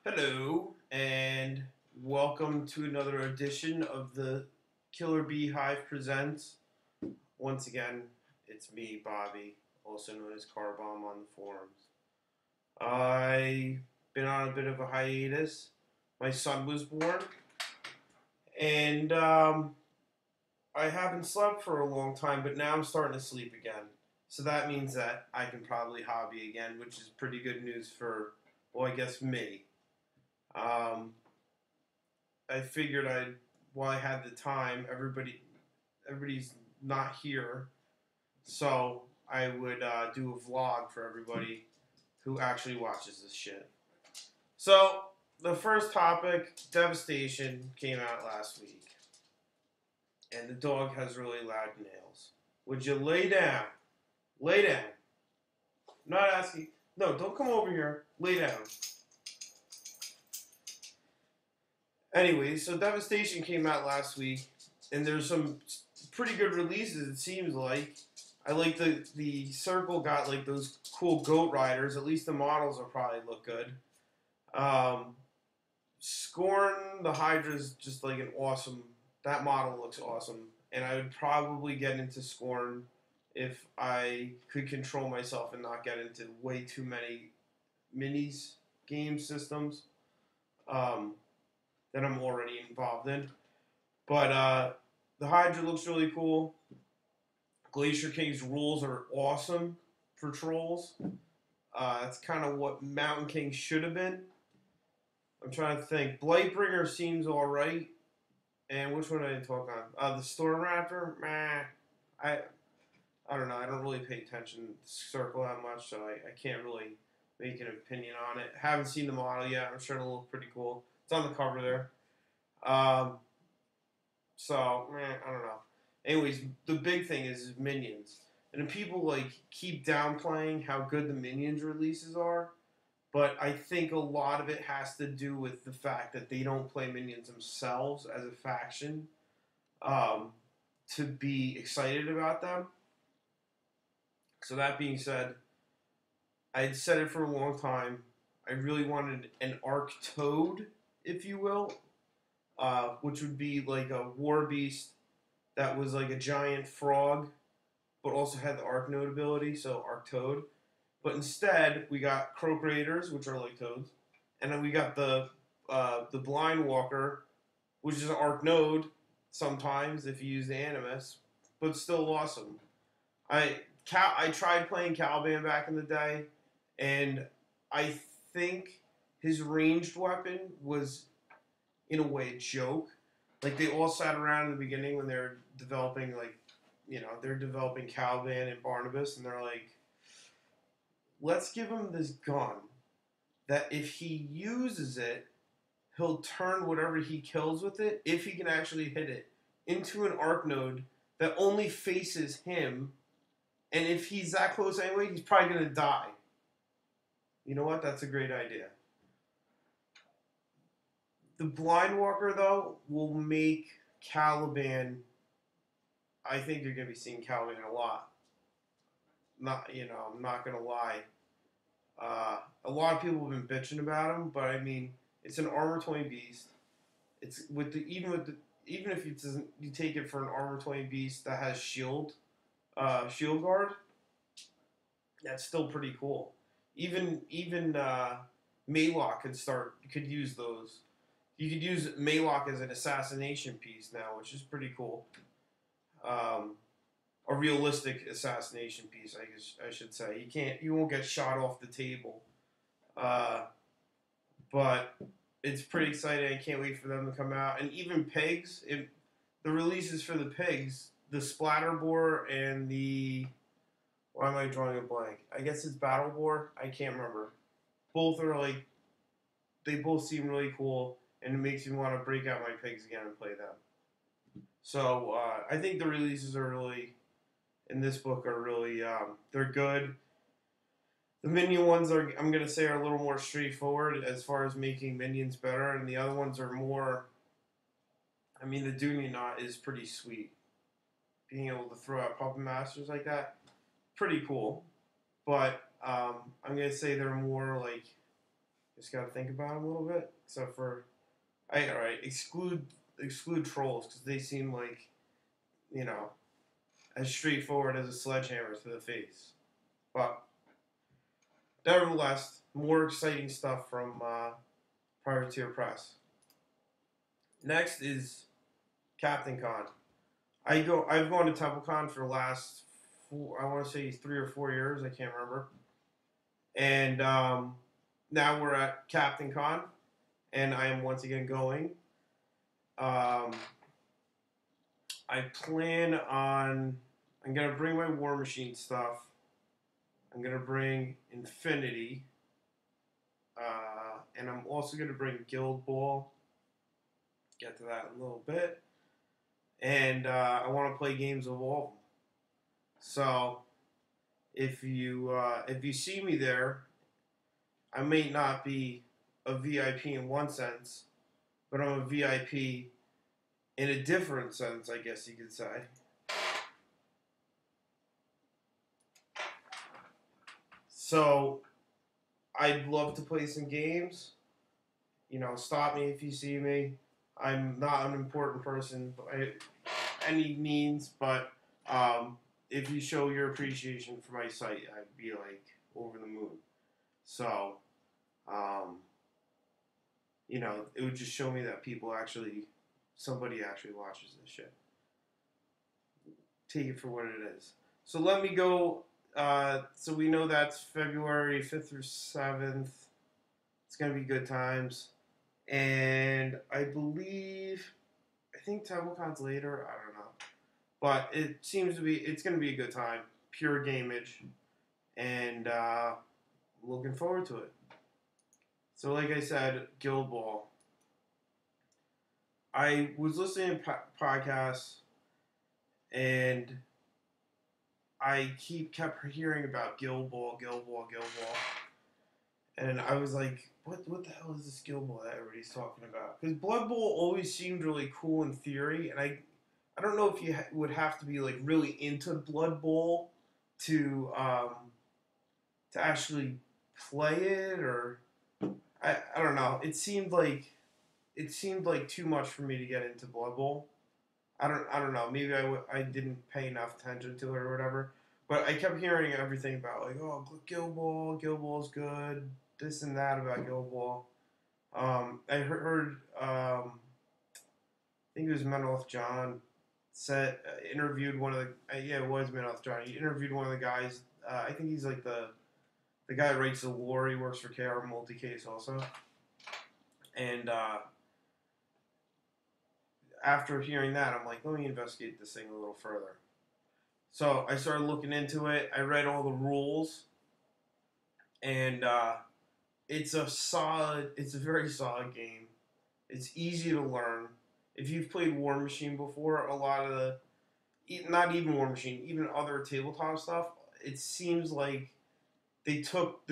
Hello, and welcome to another edition of the Killer Bee Hive Presents. Once again, it's me, Bobby, also known as Car Bomb on the forums. I've been on a bit of a hiatus. My son was born, and I haven't slept for a long time, but now I'm starting to sleep again. So that means that I can probably hobby again, which is pretty good news for, well, I guess me. Um, I figured while I had the time, everybody's not here, so I would do a vlog for everybody who actually watches this shit. So the first topic, Devastation, came out last week, and the dog has really loud nails. Would you lay down? Lay down. I'm not asking. No, don't come over here. Lay down. Anyway, so Devastation came out last week, and there's some pretty good releases. It seems like I like the Circle got like those cool goat riders. At least the models will probably look good. Um, Scorn the Hydra's just like an awesome. That model looks awesome, and I would probably get into Scorn if I could control myself and not get into way too many minis game systems. Um, that I'm already involved in. But the Hydra looks really cool. Glacier King's rules are awesome for trolls. That's kind of what Mountain King should have been. I'm trying to think. Blightbringer seems alright. And which one I didn't talk on? The Storm Raptor? Meh. I I don't know. I don't really pay attention to Circle that much, so I can't really make an opinion on it. Haven't seen the model yet. I'm sure it'll look pretty cool. It's on the cover there. Um, I don't know. Anyways, the big thing is minions, and people like keep downplaying how good the minions releases are. But I think a lot of it has to do with the fact that they don't play minions themselves as a faction um, to be excited about them. So that being said, I had said it for a long time. I really wanted an Arc Toad, if you will, which would be like a war beast that was like a giant frog, but also had the Arc Node ability, so Arc Toad. But instead, we got Croak Raiders, which are like toads, and then we got the Blind Walker, which is an Arc Node sometimes if you use the Animus, but still awesome. I tried playing Caliban back in the day, and I think his ranged weapon was in a way a joke. Like they all sat around in the beginning when they're developing they're developing Caliban and Barnabas, and they're like, let's give him this gun that if he uses it, he'll turn whatever he kills with it, if he can actually hit it, into an arc node that only faces him. And if he's that close anyway, he's probably going to die. You know what? That's a great idea. The Blind Walker, though, will make Caliban. I think you're going to be seeing Caliban a lot. I'm not going to lie. A lot of people have been bitching about him, but I mean, it's an armor 20 beast. It's even if you take it for an armor 20 beast that has shield guard, that's still pretty cool. Even Maylock could use those. You could use Maylock as an assassination piece now, which is pretty cool. A realistic assassination piece, I guess I should say. You won't get shot off the table. But it's pretty exciting. I can't wait for them to come out. And even pigs, the releases for the pigs, the Splatter Boar and the, why am I drawing a blank? I guess it's Battle Boar. I can't remember. Both are like, they both seem really cool, and it makes me want to break out my pigs again and play them. So I think the releases are really, in this book, are really, they're good. The minion ones I'm gonna say, are a little more straightforward as far as making minions better, and the other ones are more. I mean, the Doonie Knot is pretty sweet. Being able to throw out Puppet Masters like that, pretty cool. But I'm gonna say they're more like, Just gotta think about them a little bit. Except for, alright, exclude trolls because they seem like, you know, as straightforward as a sledgehammer to the face. But nevertheless, more exciting stuff from Privateer Press. Next is CaptainCon. I've gone to TempleCon for the last I want to say 3 or 4 years. I can't remember. And now we're at CaptainCon, and I am once again going. I plan on. I'm gonna bring my War Machine stuff. I'm gonna bring Infinity, and I'm also gonna bring Guild Ball. Get to that in a little bit. And I want to play games of all of them. So if you see me there, I may not be a VIP in one sense, but I'm a VIP in a different sense, I guess you could say. So I'd love to play some games. You know, stop me if you see me. I'm not an important person by any means, but if you show your appreciation for my site, I'd be like over the moon. So, you know, it would just show me that somebody actually watches this shit. Take it for what it is. So let me go. So we know that's February 5th through 7th. It's going to be good times. And I think TempleCon's later. I don't know. But it's going to be a good time. Pure gameage. And looking forward to it. So like I said, Guild Ball. I was listening to podcasts, and I kept hearing about Guild Ball. And I was like, what the hell is this Guild Ball that everybody's talking about? Because Blood Bowl always seemed really cool in theory, and I don't know if you would have to be like really into Blood Bowl to actually play it, or I don't know. It seemed like too much for me to get into Blood Bowl. I don't know. Maybe I didn't pay enough attention to it or whatever. But I kept hearing everything about like, oh, Guild Ball's good, this and that about Guild Ball. I heard I think it was Menelith John interviewed one of the it was Menelith John. He interviewed one of the guys. I think he's like the guy that writes the lore. He works for KR Multicase also. And after hearing that, I'm like, let me investigate this thing a little further. So I started looking into it. I read all the rules, and it's a very solid game. It's easy to learn. If you've played War Machine before, a lot of not even War Machine, even other tabletop stuff, it seems like they took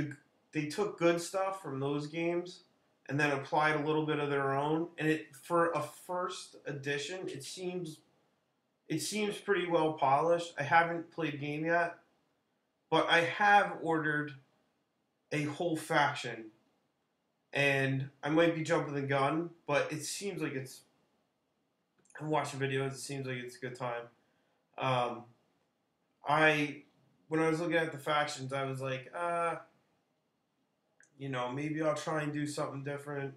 good stuff from those games and then applied a little bit of their own. And for a first edition, it seems pretty well polished. I haven't played the game yet, but I have ordered a whole faction, and I might be jumping the gun, but it seems like I'm watching videos. It seems like it's a good time. When I was looking at the factions, I was like, you know, maybe I'll try and do something different,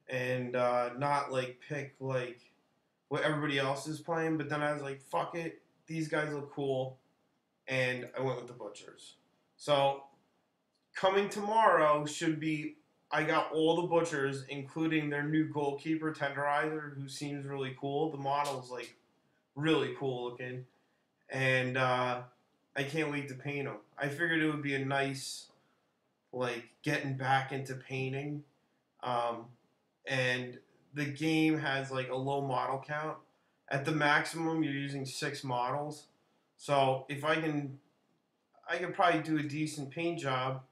and not like pick like what everybody else is playing. But then I was like, fuck it, these guys look cool, and I went with the Butchers. So coming tomorrow should be, I got all the Butchers, including their new goalkeeper, Tenderizer, who seems really cool. The model's like really cool looking, and I can't wait to paint them. I figured it would be a nice, like, getting back into painting, and the game has like a low model count. At the maximum, you're using 6 models. So if I can probably do a decent paint job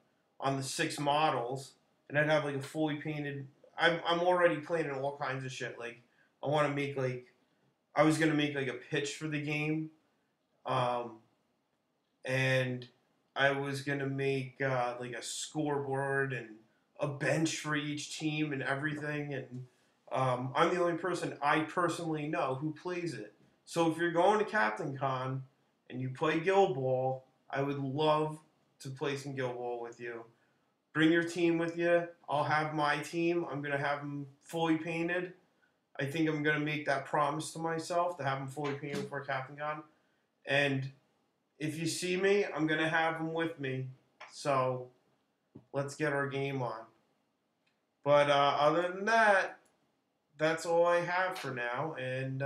on the 6 models, and I'd have like a fully painted. I'm already planning all kinds of shit. Like I want to make like I was gonna make like a pitch for the game, and I was gonna make like a scoreboard and a bench for each team and everything. And I'm the only person I personally know who plays it. So if you're going to CaptainCon and you play Guild Ball, I would love to play some Guild Ball with you. Bring your team with you. I'll have my team. I'm going to have them fully painted. I think I'm going to make that promise to myself to have them fully painted before CaptainCon. And if you see me, I'm going to have them with me. So let's get our game on. But other than that, that's all I have for now. And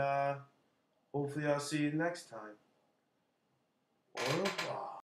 hopefully I'll see you next time. Au revoir.